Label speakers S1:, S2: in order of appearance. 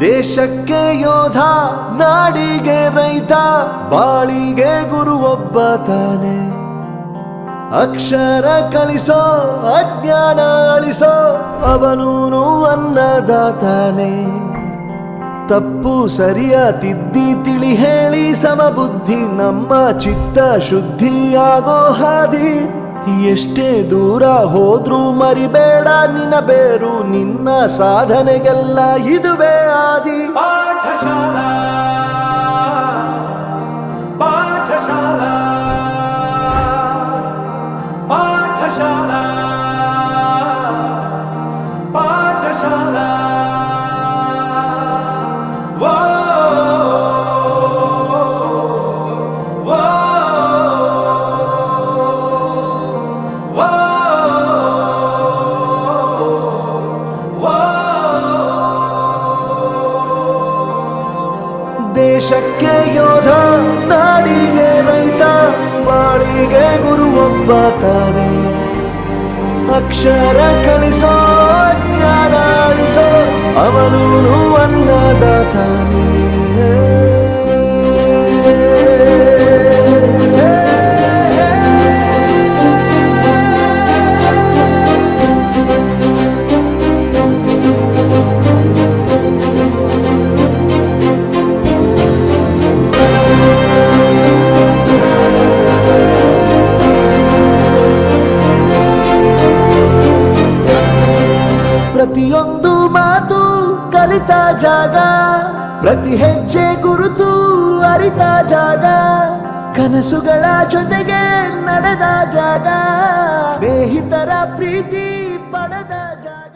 S1: ದೇಶಕ್ಕೆ ಯೋಧ, ನಾಡಿಗೆ ರೈತ, ಬಾಳಿಗೆ ಗುರು ಒಬ್ಬ ತಾನೆ. ಅಕ್ಷರ ಕಲಿಸೋ, ಅಜ್ಞಾನ ಅಳಿಸೋ, ಅವನೂನು ಅನ್ನದಾತಾನೆ. ತಪ್ಪು ಸರಿಯ ತಿದ್ದಿ ತಿಳಿ ಹೇಳಿ ಸಮಬುದ್ಧಿ ನಮ್ಮ ಚಿತ್ತ ಶುದ್ಧಿಯಾಗೋ ಹಾದಿ. ಎಷ್ಟೇ ದೂರ ಹೋದ್ರೂ ಮರಿಬೇಡ ನಿನ್ನ ಬೇರು, ನಿನ್ನ ಸಾಧನೆಗೆಲ್ಲ ಇದುವೇ ಆದಿ. ಪಾಠಶಾಲಾ ಪಾಠಶಾಲಾ ಪಾಠಶಾಲಾ ಪಾಠಶಾಲಾ. ದೇಶಕ್ಕೆ ಯೋಧ, ನಾಡಿಗೆ ರೈತ, ಬಾಳಿಗೆ ಗುರು ಒಬ್ಬ ತಾನೆ. ಅಕ್ಷರ ಕಲಿಸೋ, ಜ್ಞಾನ ಅಳಿಸೋ, ಅವನೂನು ಅನ್ನದಾತಾನೆ. ಪ್ರತಿಯೊಂದು ಮಾತು ಕಲಿತ ಜಾಗ, ಪ್ರತಿ ಹೆಜ್ಜೆ ಗುರುತು ಅರಿತ ಜಾಗ, ಕನಸುಗಳ ಜೊತೆಗೆ ನಡೆದ ಜಾಗ, ಸ್ನೇಹಿತರ ಪ್ರೀತಿ ಪಡೆದ ಜಾಗ.